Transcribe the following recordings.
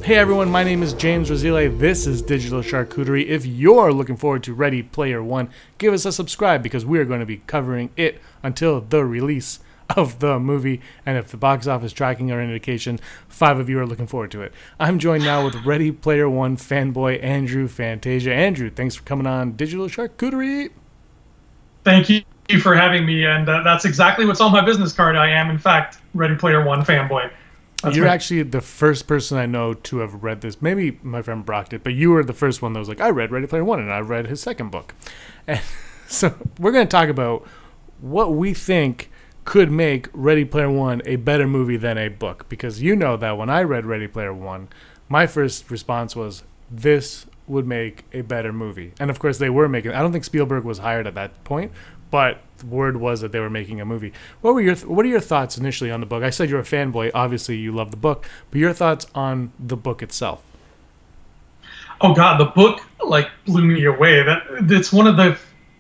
Hey everyone, my name is James Rosile. This is Digital Charcuterie. If you're looking forward to Ready Player One, give us a subscribe because we're going to be covering it until the release of the movie. And if the box office tracking are an indication, 5 of you are looking forward to it. I'm joined now with Ready Player One fanboy Andrew Fantasia. Andrew, thanks for coming on Digital Charcuterie. Thank you for having me, and that's exactly what's on my business card. I am, in fact, Ready Player One fanboy. You're actually the first person I know to have read this. Maybe my friend Brock did, but you were the first one that was like, I read Ready Player One, and I read his second book. And so we're going to talk about what we think could make Ready Player One a better movie than a book. Because you know that when I read Ready Player One, my first response was, this would make a better movie. And of course they were making, I don't think Spielberg was hired at that point, but the word was that they were making a movie. What are your thoughts initially on the book? I said you're a fanboy. Obviously, you love the book, but your thoughts on the book itself? Oh God, the book blew me away. That's one of the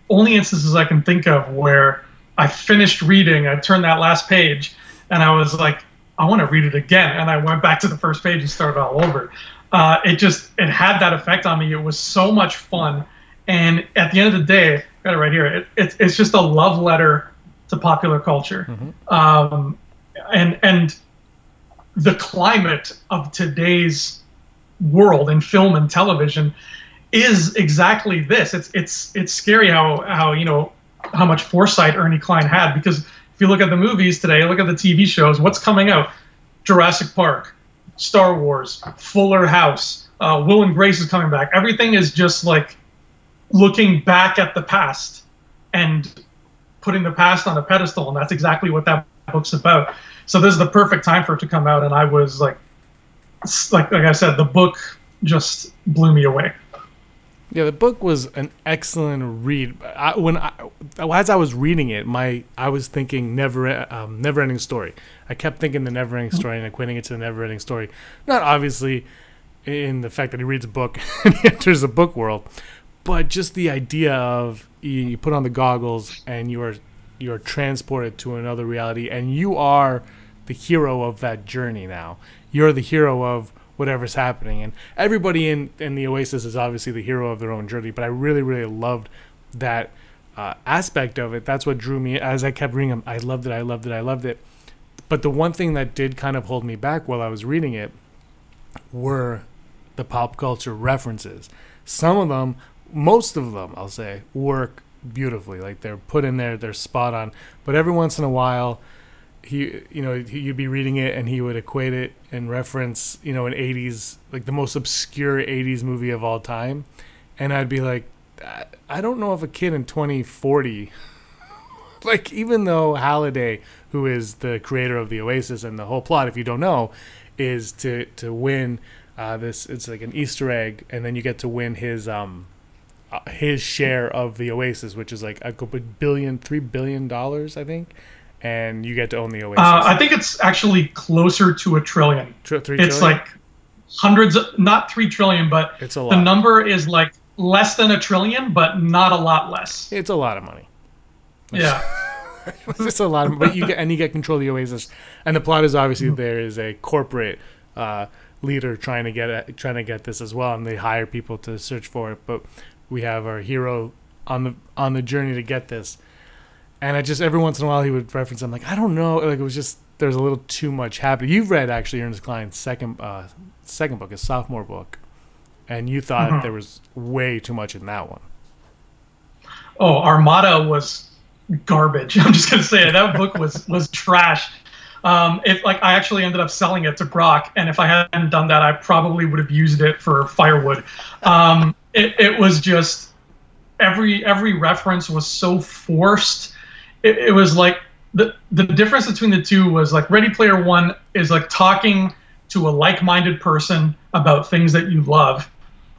only instances I can think of where I finished reading. I turned that last page, and I was like, I want to read it again. And I went back to the first page and started all over. It had that effect on me. It was so much fun, and at the end of the day, I got it right here. It's just a love letter to popular culture, and the climate of today's world in film and television is exactly this. It's scary how much foresight Ernie Cline had, because if you look at the movies today, look at the TV shows, what's coming out? Jurassic Park, Star Wars, Fuller House, Will and Grace is coming back. Everything is just like looking back at the past and putting the past on a pedestal, and that's exactly what that book's about. So this is the perfect time for it to come out, and I was like I said, the book just blew me away. Yeah, the book was an excellent read. As I was reading it, I was thinking never-ending story. I kept thinking the never-ending story and equating it to the never-ending story. Not obviously in the fact that he reads a book and he enters the book world, but just the idea of you put on the goggles and you're transported to another reality, and you are the hero of that journey now. You're the hero of whatever's happening, and everybody in the Oasis is obviously the hero of their own journey, but I really, really loved that aspect of it. That's what drew me. As I kept reading them, I loved it. But the one thing that did kind of hold me back while I was reading it were the pop culture references. Some of them, most of them, I'll say, work beautifully. Like, they're put in there, they're spot on. But every once in a while, you'd be reading it and he would equate it and reference, an 80s, like the most obscure 80s movie of all time. And I'd be like, I don't know if a kid in 2040, like, even though Halliday, who is the creator of the Oasis, and the whole plot, if you don't know, is to win this, it's like an Easter egg, and then you get to win his share of the Oasis, which is like $3 billion, I think. And you get to own the Oasis. I think it's actually closer to $1 trillion. It's like hundreds, not 3 trillion, but it's a lot. The number is like less than $1 trillion, but not a lot less. It's a lot of money. Yeah. It's a lot of, but you get control of the Oasis, and the plot is obviously there is a corporate leader trying to get this as well, and they hire people to search for it. But we have our hero on the journey to get this. And I just, every once in a while, he would reference, I'm like, I don't know. Like, it was just, there's a little too much happening. You've read, actually, Ernest Cline's second book, his sophomore book. And you thought there was way too much in that one. Oh, Armada was garbage. I'm just going to say it. That book was trash. I actually ended up selling it to Brock. And if I hadn't done that, I probably would have used it for firewood. It was just, every reference was so forced. It was like the difference between the two was like Ready Player One is like talking to a like-minded person about things that you love,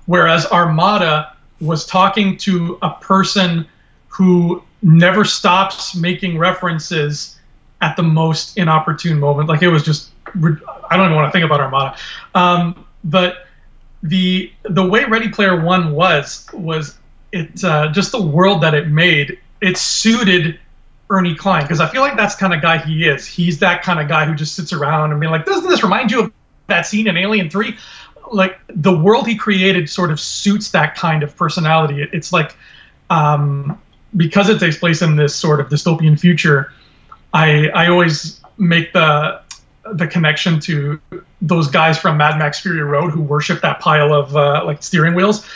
whereas Armada was talking to a person who never stops making references at the most inopportune moment. Like, it was just, I don't even want to think about Armada. But the way Ready Player One was it just the world that it made. It suited Ernie Cline, because I feel like that's the kind of guy he is. He's that kind of guy who just sits around and be like, doesn't this remind you of that scene in Alien 3? like the world he created sort of suits that kind of personality. It's like, because it takes place in this sort of dystopian future, I always make the connection to those guys from Mad Max Fury Road who worship that pile of like steering wheels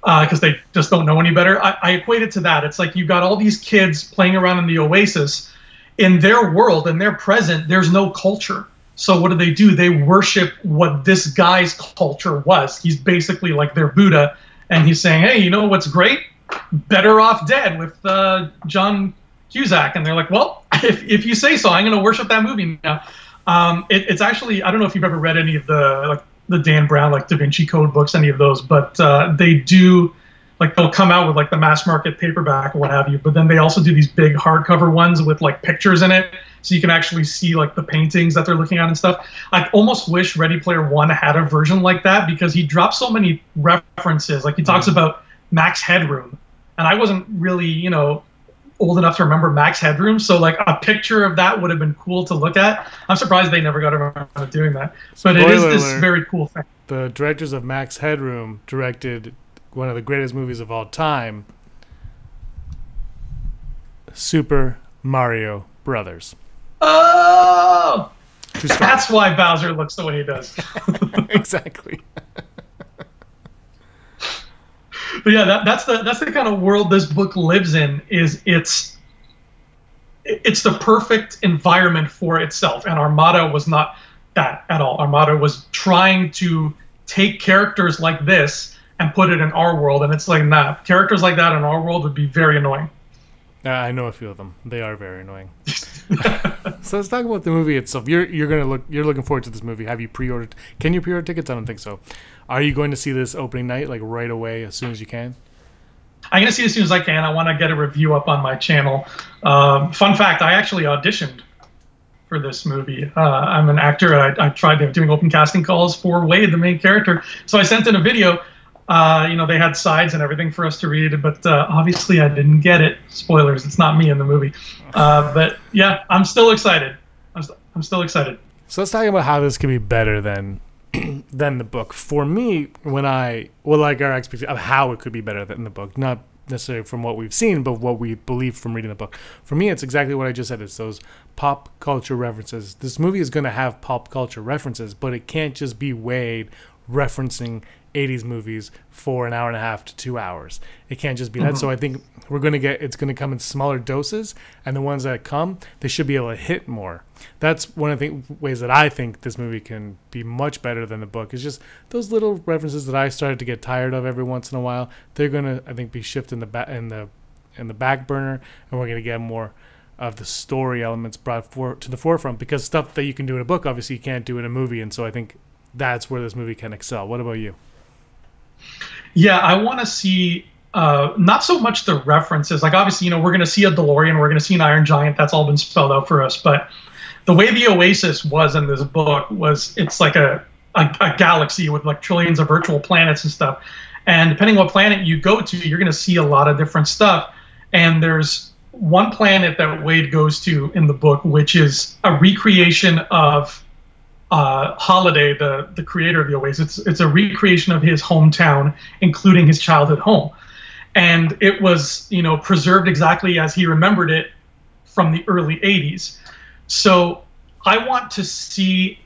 because they just don't know any better. I equate it to that. It's like you got all these kids playing around in the Oasis. In their world, in their present, there's no culture. So what do? They worship what this guy's culture was. He's basically like their Buddha, and he's saying, hey, you know what's great? Better Off Dead with John Cusack. And they're like, well, if you say so, I'm going to worship that movie now. It's actually, I don't know if you've ever read any of the Dan Brown, like Da Vinci Code books, any of those, but they do, like they'll come out with like the mass market paperback or what have you, but then they also do these big hardcover ones with like pictures in it, so you can actually see like the paintings that they're looking at and stuff. I almost wish Ready Player One had a version like that, because he drops so many references. Like he talks about Max Headroom, and I wasn't really, you know, old enough to remember Max Headroom, so like a picture of that would have been cool to look at. I'm surprised they never got around to doing that, but it is this very cool thing. The directors of Max Headroom directed one of the greatest movies of all time, Super Mario Brothers. Oh, that's why Bowser looks the way he does. Exactly. But yeah, that's the kind of world this book lives in. It's the perfect environment for itself, and Armada was not that at all. Armada was trying to take characters like this and put it in our world, and it's like, nah, characters like that in our world would be very annoying. I know a few of them. They are very annoying. So let's talk about the movie itself. You're looking forward to this movie. Have you pre-ordered? Can you pre-order tickets? I don't think so. Are you going to see this opening night, like right away, as soon as you can? I'm going to see it as soon as I can. I want to get a review up on my channel. Fun fact, I actually auditioned for this movie. I'm an actor. I tried doing open casting calls for Wade, the main character. So I sent in a video. You know, they had sides and everything for us to read, but obviously I didn't get it. Spoilers, it's not me in the movie. But yeah, I'm still excited. I'm still excited. So let's talk about how this could be better than the book. For me, like our expectation of how it could be better than the book, not necessarily from what we've seen, but what we believe from reading the book. For me, it's exactly what I just said. It's those pop culture references. This movie is going to have pop culture references, but it can't just be Wade referencing 80s movies for an hour and a half to 2 hours. It can't just be that. So I think it's going to come in smaller doses, and the ones that come, they should be able to hit more. That's one of the ways that I think this movie can be much better than the book, is just those little references that I started to get tired of every once in a while. They're going to, I think, be shifted in the back burner, and we're going to get more of the story elements brought to the forefront, because stuff that you can do in a book, obviously you can't do in a movie, and so I think that's where this movie can excel. What about you? Yeah, I want to see not so much the references. Like, obviously, you know, we're going to see a DeLorean, we're going to see an Iron Giant. That's all been spelled out for us. But the way the Oasis was in this book was, it's like a galaxy with like trillions of virtual planets and stuff. And depending what planet you go to, you're going to see a lot of different stuff. And there's one planet that Wade goes to in the book, which is a recreation of Holiday, the creator of the Oasis. It's a recreation of his hometown, including his childhood home, and it was, you know, preserved exactly as he remembered it from the early 80s. So I want to see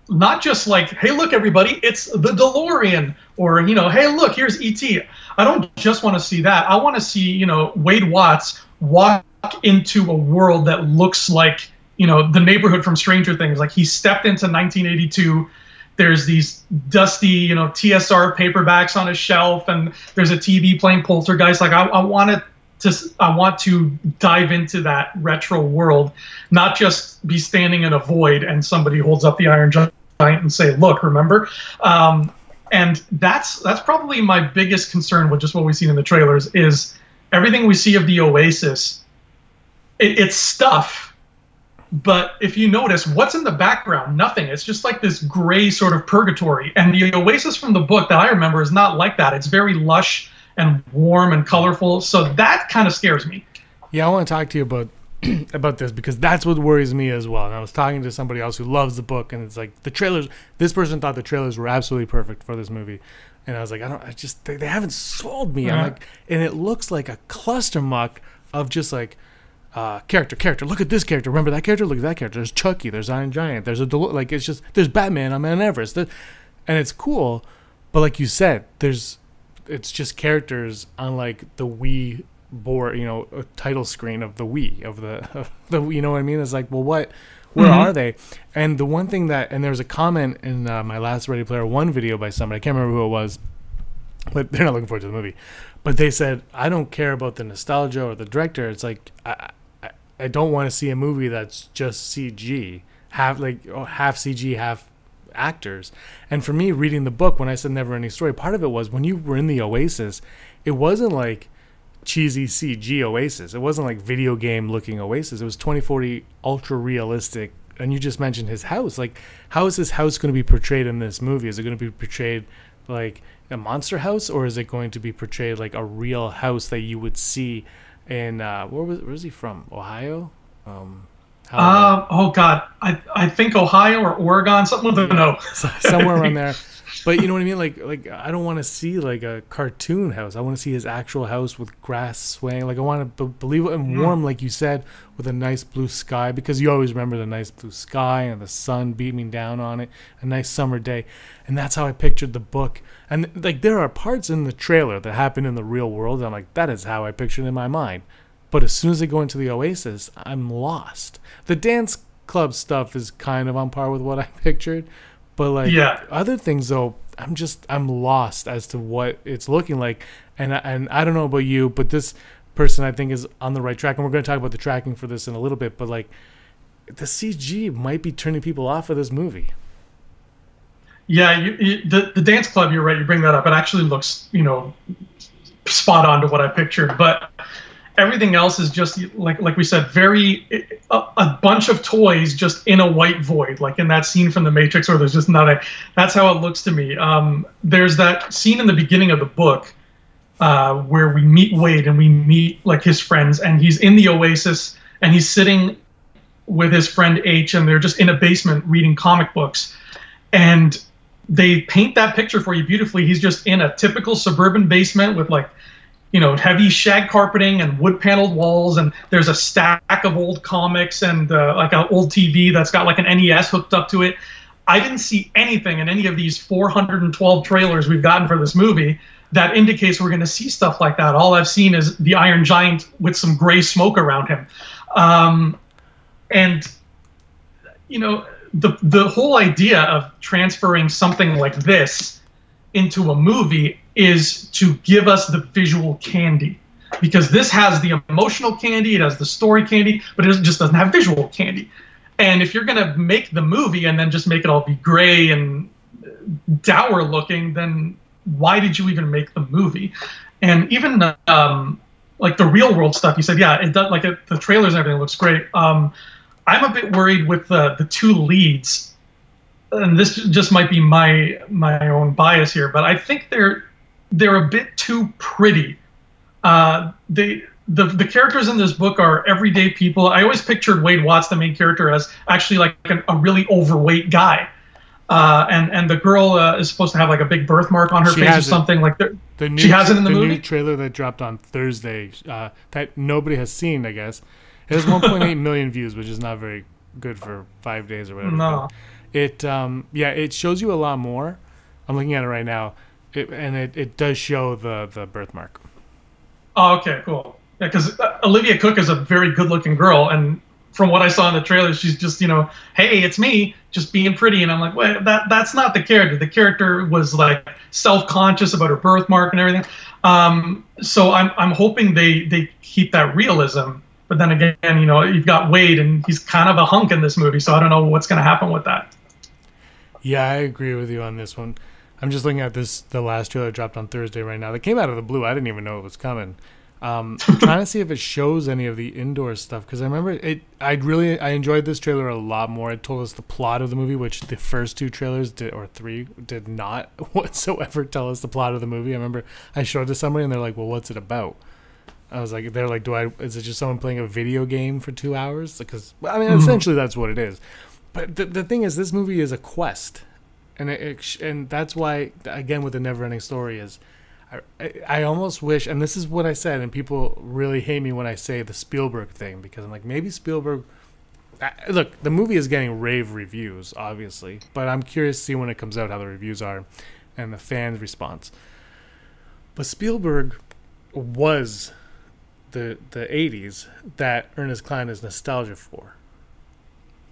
not just like, hey, look, everybody, it's the DeLorean, or, you know, hey, look, here's E.T. I don't just want to see that. I want to see, you know, Wade Watts walk into a world that looks like, you know, the neighborhood from Stranger Things. Like, he stepped into 1982. There's these dusty, you know, TSR paperbacks on a shelf, and there's a TV playing Poltergeist. Like, I want to dive into that retro world, not just be standing in a void and somebody holds up the Iron Giant and say, "Look, remember?" And that's probably my biggest concern with just what we've seen in the trailers, is everything we see of the Oasis. It's stuff. But if you notice, what's in the background? Nothing. It's just like this gray sort of purgatory. And the Oasis from the book that I remember is not like that. It's very lush and warm and colorful. So that kind of scares me. Yeah, I want to talk to you about about this, because that's what worries me as well. And I was talking to somebody else who loves the book, and it's like the trailers. This person thought the trailers were absolutely perfect for this movie, and I was like, they haven't sold me. I'm like, and it looks like a cluster muck of just like character. Look at this character. Remember that character? Look at that character. There's Chucky. There's Iron Giant. There's like it's just there's Batman on Mount Everest, and it's cool, but like you said, it's just characters on like the Wii board, a title screen of the Wii of the you know what I mean? It's like, well, where are they? And the one thing and there was a comment in my last Ready Player One video by somebody, I can't remember who it was, but they're not looking forward to the movie. But they said, I don't care about the nostalgia or the director. It's like I don't want to see a movie that's just CG, half CG, half actors. And for me, reading the book, when I said Never Ending Story, part of it was when you were in the Oasis, it wasn't like cheesy CG Oasis. It wasn't like video game looking Oasis. It was 2040 ultra realistic. And you just mentioned his house. Like, how is his house going to be portrayed in this movie? Is it going to be portrayed like a monster house, or is it going to be portrayed like a real house that you would see in where's he from? Ohio? Oh God, I think Ohio or Oregon, something with no. Somewhere around there. But you know what I mean? Like I don't want to see like a cartoon house. I want to see his actual house with grass swaying. Like I want to believe it, and warm, like you said, with a nice blue sky, because you always remember the nice blue sky and the sun beaming down on it, a nice summer day. And that's how I pictured the book. And like there are parts in the trailer that happen in the real world, and I'm like, that is how I pictured it in my mind. But as soon as they go into the Oasis, I'm lost. The dance club stuff is kind of on par with what I pictured. But like other things, though, I'm lost as to what it's looking like, and I don't know about you, but this person I think is on the right track, and we're going to talk about the tracking for this in a little bit. But like, the CG might be turning people off of this movie. Yeah, the dance club. You're right. You bring that up. It actually looks spot on to what I pictured, but everything else is just like we said, a bunch of toys just in a white void, like in that scene from The Matrix where there's just nothing. That's how it looks to me. There's that scene in the beginning of the book where we meet Wade and we meet like his friends, and he's in the Oasis and he's sitting with his friend H, and they're just in a basement reading comic books, and they paint that picture for you beautifully. He's just in a typical suburban basement with like heavy shag carpeting and wood paneled walls, and there's a stack of old comics and like an old TV that's got like an NES hooked up to it. I didn't see anything in any of these 412 trailers we've gotten for this movie that indicates we're going to see stuff like that. All I've seen is the Iron Giant with some gray smoke around him. And the whole idea of transferring something like this into a movie is to give us the visual candy, because this has the emotional candy, it has the story candy, but it just doesn't have visual candy. And if you're going to make the movie and then just make it all be gray and dour looking, then why did you even make the movie? And even like the real world stuff, you said, yeah, it does, like the trailers and everything looks great. I'm a bit worried with the two leads, and this just might be my own bias here, but I think they're a bit too pretty. The characters in this book are everyday people. I always pictured Wade Watts, the main character, as actually like a really overweight guy. And the girl is supposed to have like a big birthmark on her face or something. Like she has it in the movie. The new trailer that dropped on Thursday that nobody has seen, I guess. It has 1.8 million views, which is not very good for 5 days or whatever. No. It shows you a lot more. I'm looking at it right now. It does show the birthmark. Oh, okay, cool. Yeah, because Olivia Cooke is a very good-looking girl, and from what I saw in the trailer, she's just, hey, it's me, just being pretty. And I'm like, wait, that's not the character. The character was like self-conscious about her birthmark and everything. So I'm hoping they keep that realism. But then again, you've got Wade, and he's kind of a hunk in this movie, so I don't know what's going to happen with that. Yeah, I agree with you on this one. I'm just looking at the last trailer dropped on Thursday right now. That came out of the blue. I didn't even know it was coming. I'm trying to see if it shows any of the indoor stuff, because I remember I enjoyed this trailer a lot more. It told us the plot of the movie, which the first two trailers did not whatsoever tell us the plot of the movie. I remember I showed it to somebody and they're like, well, what's it about? I was like, they're like, is it just someone playing a video game for 2 hours? Because I mean, essentially that's what it is. But the thing is, this movie is a quest, and and that's why, again, with the never-ending story is, I almost wish, and this is what I said, and people really hate me when I say the Spielberg thing, because I'm like, maybe Spielberg. Look, the movie is getting rave reviews, obviously, but I'm curious to see when it comes out how the reviews are, and the fans' response. But Spielberg was the 80s that Ernest Cline is nostalgia for.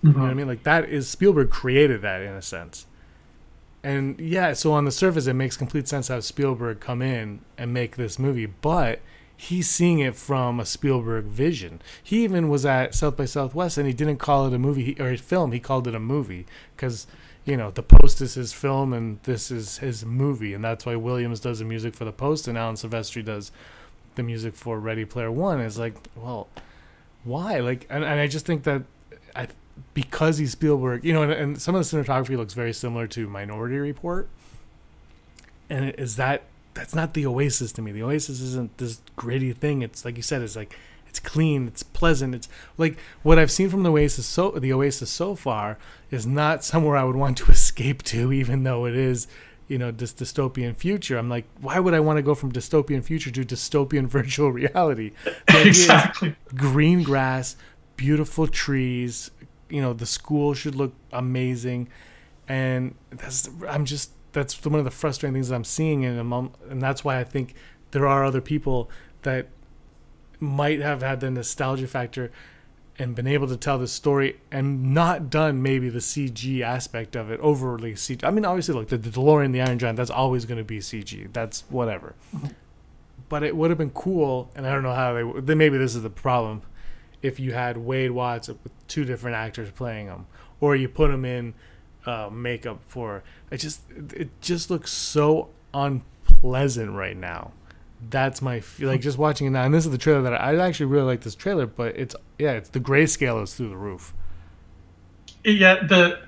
You know what I mean? Like, that is, Spielberg created that in a sense. And yeah, so on the surface, it makes complete sense to have Spielberg come in and make this movie, but he's seeing it from a Spielberg vision. He even was at South by Southwest, and he didn't call it a movie or a film. He called it a movie because, you know, The Post is his film and this is his movie, and that's why Williams does the music for The Post and Alan Silvestri does the music for Ready Player One. It's like, well, why? Like, and I just think that because he's Spielberg, you know, and some of the cinematography looks very similar to Minority Report, and that's not the Oasis to me. The Oasis isn't this gritty thing. It's like you said, it's like, it's clean, it's pleasant. It's like what I've seen from the Oasis so far is not somewhere I would want to escape to, even though it is, you know, this dystopian future. I'm like, why would I want to go from dystopian future to dystopian virtual reality? Exactly. Green grass, beautiful trees, you know, the school should look amazing, and that's one of the frustrating things that I'm seeing and that's why I think there are other people that might have had the nostalgia factor and been able to tell the story and not done maybe the CG aspect of it overly CG. I mean, obviously, look, the DeLorean, the Iron Giant, that's always going to be CG. That's whatever. But it would have been cool, and I don't know how maybe this is the problem, if you had Wade Watts with two different actors playing him, or you put him in makeup for it just looks so unpleasant right now. That's my like just watching it now, and this is the trailer that I actually really like this trailer, but it's the grayscale is through the roof. Yeah, the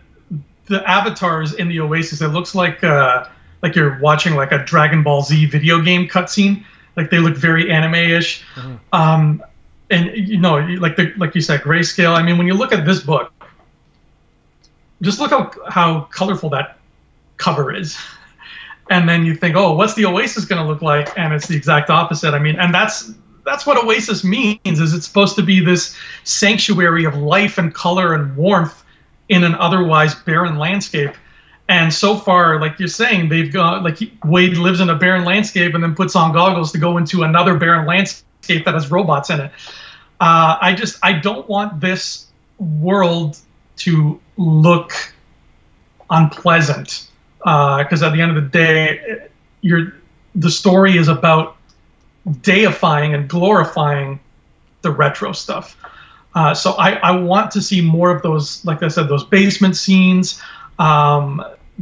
avatars in the Oasis, it looks like you're watching like a Dragon Ball Z video game cutscene. Like, they look very anime-ish. And you know, like you said, grayscale. I mean, when you look at this book, just look how colorful that cover is, and then you think, oh, what's the Oasis going to look like? And it's the exact opposite. I mean, and that's what Oasis means. Is it's supposed to be this sanctuary of life and color and warmth in an otherwise barren landscape. And so far, like you're saying, they've got Wade lives in a barren landscape and then puts on goggles to go into another barren landscape that has robots in it. I don't want this world to look unpleasant, because at the end of the day, the story is about deifying and glorifying the retro stuff. So I want to see more of those, like I said, those basement scenes.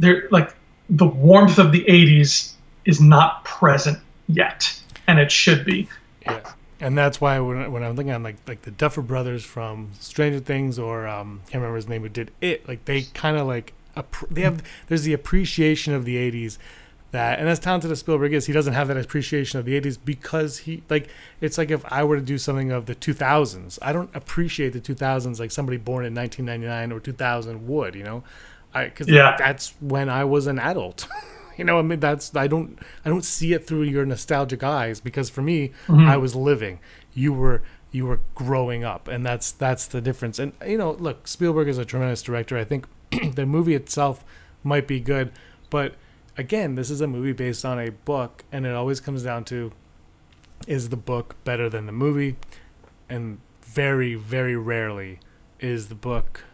They're like, the warmth of the 80s is not present yet, and it should be. Yeah. And that's why when I'm looking at like the Duffer Brothers from Stranger Things, or can't remember his name, who did it, like they kind of like there's the appreciation of the 80s that, and as talented as Spielberg is, he doesn't have that appreciation of the 80s because it's like if I were to do something of the 2000s, I don't appreciate the 2000s like somebody born in 1999 or 2000 would, you know, because that's when I was an adult. You know, I mean, I don't see it through your nostalgic eyes, because for me, I was living. You were growing up, and that's the difference. And you know, look, Spielberg is a tremendous director. I think the movie itself might be good, but again, this is a movie based on a book, and it always comes down to, is the book better than the movie? And very, very rarely is the book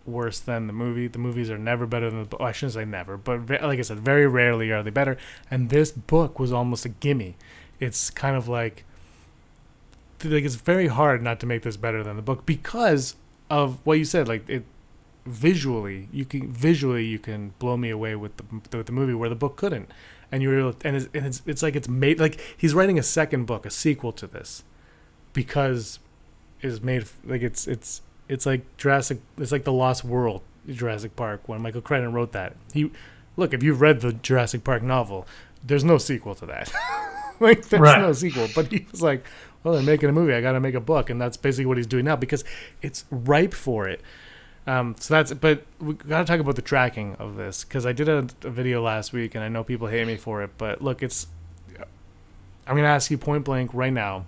worse than the movie. The movies are never better than the book. I shouldn't say never, but like I said, very rarely are they better. And this book was almost a gimme. It's kind of like it's very hard not to make this better than the book because of what you said. Like, it visually you can blow me away with the movie where the book couldn't. And it's like it's made like he's writing a second book, a sequel to this, because it's made like it's like Jurassic. It's like the Lost World, Jurassic Park, when Michael Crichton wrote that. Look, if you've read the Jurassic Park novel, there's no sequel to that. Like, there's no sequel. But he was like, well, they're making a movie. I got to make a book. And that's basically what he's doing now because it's ripe for it. But we got to talk about the tracking of this because I did a video last week and I know people hate me for it. But look, I'm going to ask you point blank right now.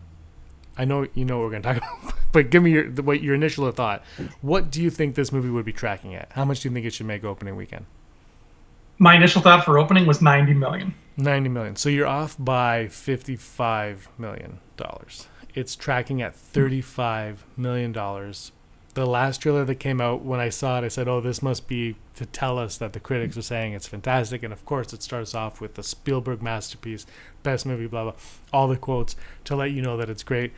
I know you know what we're going to talk about, but give me your initial thought. What do you think this movie would be tracking at? How much do you think it should make opening weekend? My initial thought for opening was $90 million. 90 million. So you're off by $55 million. It's tracking at $35 million. The last trailer that came out, when I saw it, I said, oh, this must be to tell us that the critics are saying it's fantastic. And of course, it starts off with the Spielberg masterpiece, best movie, blah, blah, all the quotes to let you know that it's great.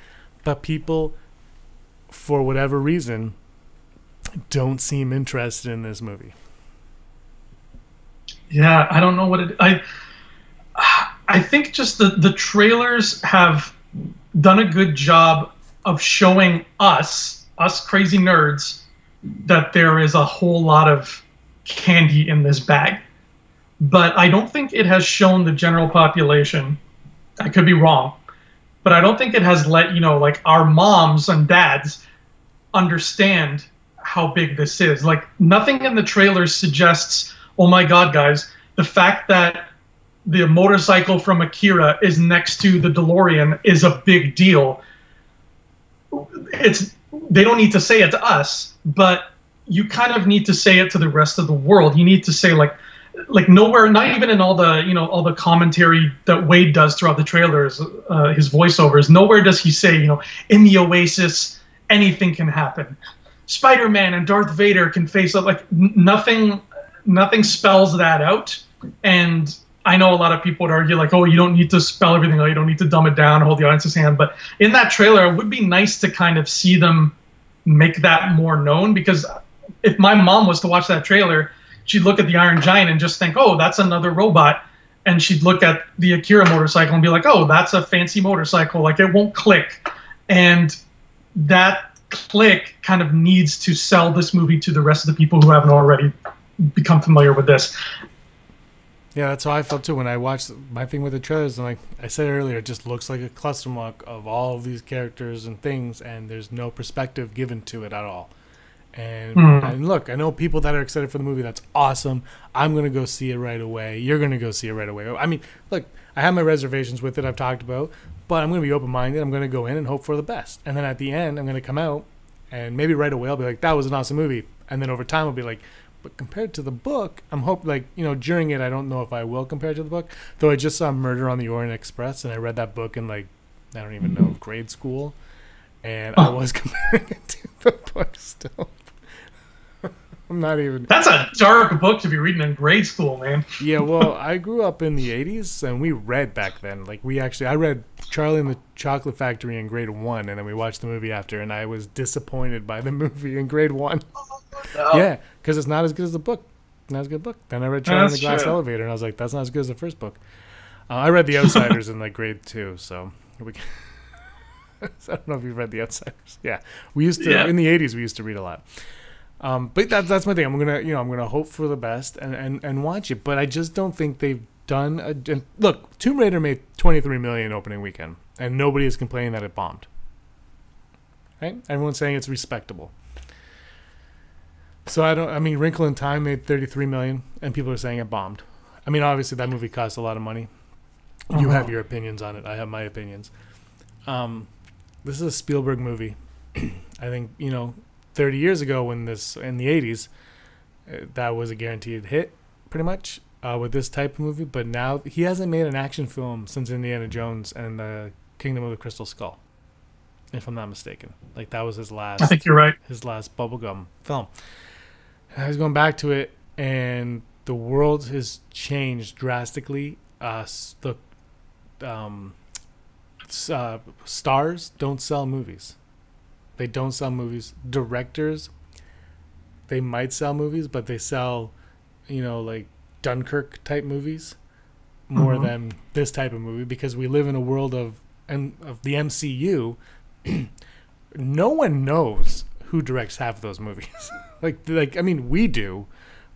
But people, for whatever reason, don't seem interested in this movie. Yeah, I don't know what it. I think just the trailers have done a good job of showing us crazy nerds that there is a whole lot of candy in this bag. But I don't think it has shown the general population. I could be wrong, but I don't think it has let like our moms and dads understand how big this is. Like nothing in the trailers suggests, oh my God, guys, the fact that the motorcycle from Akira is next to the DeLorean is a big deal. They don't need to say it to us, but you kind of need to say it to the rest of the world. You need to say like nowhere, not even in all the commentary that Wade does throughout the trailers, his voiceovers, nowhere does he say, in the Oasis, anything can happen. Spider-Man and Darth Vader can face up. Like nothing spells that out. And I know a lot of people would argue like, oh, you don't need to spell everything out. You don't need to dumb it down, hold the audience's hand. But in that trailer, it would be nice to kind of see them make that more known, because if my mom was to watch that trailer, she'd look at the Iron Giant and just think, oh, that's another robot. And she'd look at the Akira motorcycle and be like, oh, that's a fancy motorcycle. Like it won't click. And that click kind of needs to sell this movie to the rest of the people who haven't already become familiar with this. Yeah, that's how I felt too when I watched my thing with the trailers. And like I said earlier, it just looks like a cluster muck of all of these characters and things, and there's no perspective given to it at all. And look, I know people that are excited for the movie. That's awesome. I'm going to go see it right away. You're going to go see it right away. I mean, look, I have my reservations with it I've talked about, but I'm going to be open-minded. I'm going to go in and hope for the best. And then at the end, I'm going to come out, and maybe right away I'll be like, that was an awesome movie. And then over time I'll be like, but compared to the book, I'm hoping, like, during it, I don't know if I will compare to the book. Though I just saw Murder on the Orient Express, and I read that book in, like, I don't even know, grade school. And I was comparing it to the book still. I'm not even... That's a dark book to be reading in grade school, man. Yeah, well, I grew up in the 80s, and we read back then. Like, I read Charlie and the Chocolate Factory in grade 1, and then we watched the movie after, and I was disappointed by the movie in grade 1. No. Yeah, because it's not as good as the book. Not as good book. Then I read Charlie and the Glass Elevator, and I was like, that's not as good as the first book. I read The Outsiders in, like, grade 2, so... I don't know if you've read The Outsiders. Yeah, we used to in the 80s. We used to read a lot. But that's my thing. I'm gonna hope for the best and watch it. But I just don't think they've done. Look, Tomb Raider made $23 million opening weekend, and nobody is complaining that it bombed. Right? Everyone's saying it's respectable. So I mean, Wrinkle in Time made $33 million, and people are saying it bombed. I mean, obviously that movie cost a lot of money. You have your opinions on it. I have my opinions. This is a Spielberg movie. I think 30 years ago, when this in the 80s, that was a guaranteed hit, pretty much, with this type of movie. But now he hasn't made an action film since Indiana Jones and the Kingdom of the Crystal Skull, if I'm not mistaken. Like that was his last. I think you're right. His last bubblegum film. I was going back to it, and the world has changed drastically. Stars don't sell movies. They don't sell movies. Directors, they might sell movies, but they sell, like Dunkirk type movies more than this type of movie, because we live in a world of the MCU. No one knows who directs half of those movies. like I mean, we do,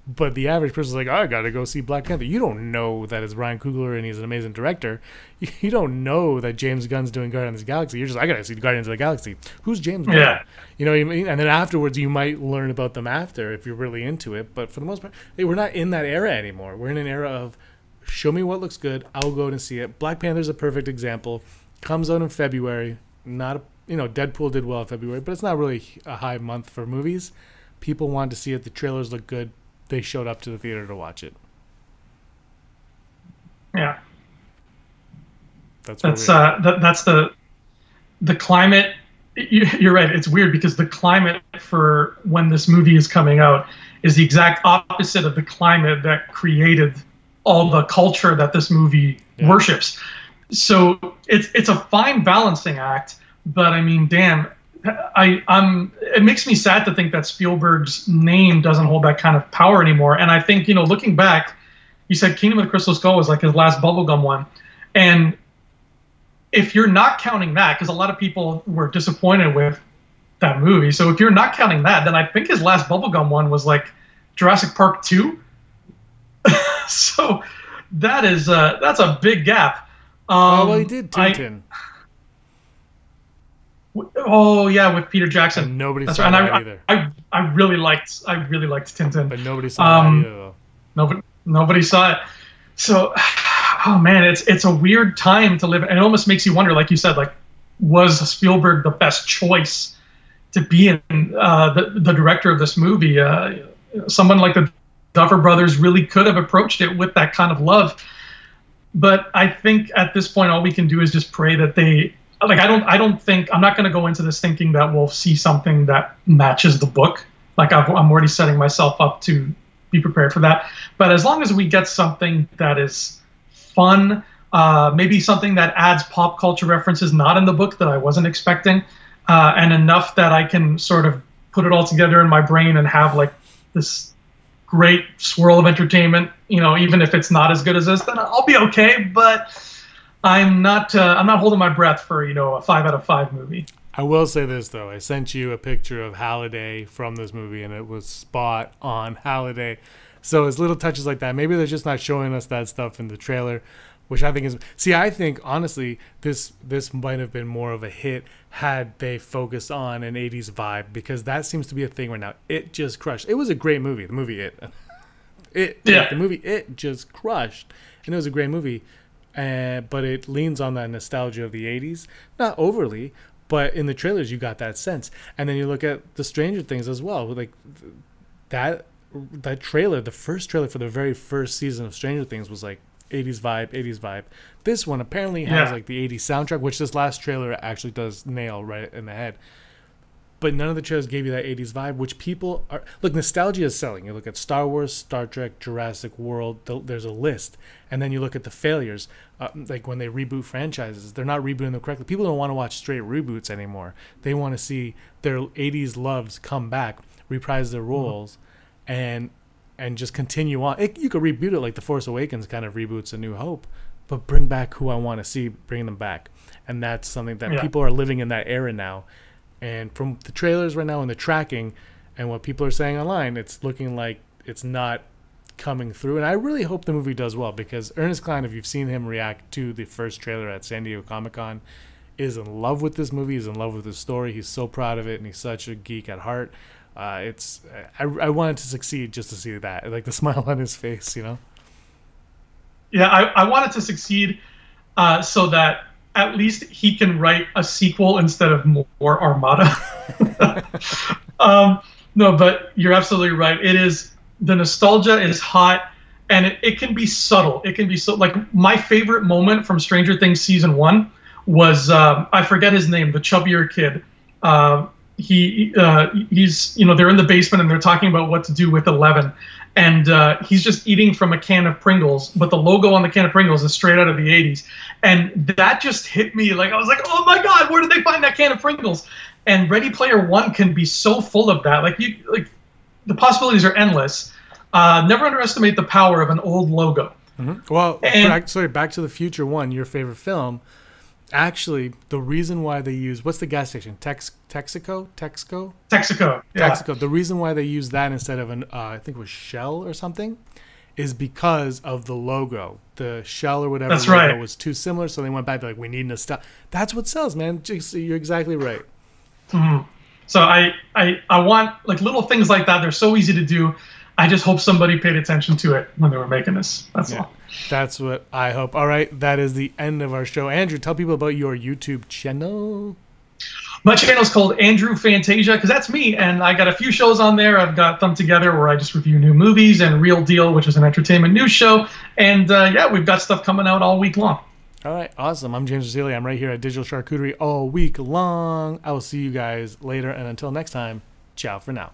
But the average person's like, oh, I got to go see Black Panther. You don't know that it's Ryan Coogler and he's an amazing director. You don't know that James Gunn's doing Guardians of the Galaxy. You're just, I got to see Guardians of the Galaxy. Who's James Gunn? Yeah. You know what I mean? And then afterwards, you might learn about them after if you're really into it. But for the most part, we're not in that era anymore. We're in an era of show me what looks good. I'll go out and see it. Black Panther's a perfect example. Comes out in February. Not, Deadpool did well in February, but it's not really a high month for movies. People wanted to see it. The trailers look good. They showed up to the theater to watch it. Yeah. That's the climate. You're right. It's weird because the climate for when this movie is coming out is the exact opposite of the climate that created all the culture that this movie worships. So it's a fine balancing act, but I mean, damn, it makes me sad to think that Spielberg's name doesn't hold that kind of power anymore. And I think, looking back, you said Kingdom of the Crystal Skull was like his last bubblegum one. And if you're not counting that, because a lot of people were disappointed with that movie. So if you're not counting that, then I think his last bubblegum one was like Jurassic Park 2. So that's a big gap. Well, he did Tintin. Oh yeah, with Peter Jackson. And nobody saw that either. I really liked Tintin. But nobody saw that either, though. Nobody saw it. So, oh man, it's a weird time to live in. It almost makes you wonder, like you said, like, was Spielberg the best choice to be in the director of this movie? Someone like the Duffer Brothers really could have approached it with that kind of love. But I think at this point, all we can do is just pray that they. Like I don't think I'm not going to go into this thinking that we'll see something that matches the book. Like I'm already setting myself up to be prepared for that. But as long as we get something that is fun, maybe something that adds pop culture references not in the book that I wasn't expecting, and enough that I can sort of put it all together in my brain and have like this great swirl of entertainment. Even if it's not as good as this, then I'll be okay. But I'm not holding my breath for a 5 out of 5 movie. I will say this though, I sent you a picture of Halliday from this movie, and it was spot on Halliday. So it's little touches like that. Maybe they're just not showing us that stuff in the trailer, which I think is. See, I think honestly, this might have been more of a hit had they focused on an '80s vibe, because that seems to be a thing right now. It just crushed. It was a great movie. The movie the movie It just crushed, and it was a great movie. But it leans on that nostalgia of the 80s. Not overly, but in the trailers you got that sense. And then you look at the Stranger Things as well. Like that trailer, the first trailer for the very first season of Stranger Things was like 80s vibe. This one apparently has like the 80s soundtrack, which this last trailer actually does nail right in the head. But none of the trailers gave you that 80s vibe, which people are... Look, nostalgia is selling. You look at Star Wars, Star Trek, Jurassic World, there's a list. And then you look at the failures. Like when they reboot franchises, they're not rebooting them correctly. People don't want to watch straight reboots anymore. They want to see their 80s loves come back, reprise their roles, and just continue on. You could reboot it like The Force Awakens kind of reboots A New Hope, but bring back who I want to see, bring them back. And that's something that people are living in that era now. And from the trailers right now and the tracking and what people are saying online, it's looking like it's not coming through. And I really hope the movie does well, because Ernest Cline, if you've seen him react to the first trailer at San Diego Comic-Con, is in love with this movie. He's in love with the story. He's so proud of it, and he's such a geek at heart. I wanted to succeed just to see that, like the smile on his face, Yeah, I wanted to succeed so that at least he can write a sequel instead of more Armada. No, but you're absolutely right. It is, the nostalgia is hot, and it can be subtle. It can be so, like, my favorite moment from Stranger Things season 1 was I forget his name, the chubbier kid. He's they're in the basement and they're talking about what to do with 11. And he's just eating from a can of Pringles, but the logo on the can of Pringles is straight out of the 80s. And that just hit me. Like, I was like, oh my God, where did they find that can of Pringles? And Ready Player One can be so full of that. Like, the possibilities are endless. Never underestimate the power of an old logo. Mm-hmm. Well, Back to the Future 1, your favorite film, Actually, the reason why they use, what's the gas station? Texaco? Texaco. Yeah. Texaco. The reason why they use that instead of I think it was Shell or something, is because of the logo. The Shell or whatever That's logo right. was too similar, so they went back to like, we need nostalgia. That's what sells, man. You're exactly right. So I want like little things like that. They're so easy to do. I just hope somebody paid attention to it when they were making this. That's all. That's what I hope. All right, that is the end of our show. Andrew, tell people about your YouTube channel. My channel is called Andrew Fantasia because that's me, and I got a few shows on there. I've got Thumb Together where I just review new movies, and Real Deal, which is an entertainment news show. And yeah, we've got stuff coming out all week long. All right, awesome. I'm James Vasili. I'm right here at Digital Charcuterie all week long. I will see you guys later, and until next time, ciao for now.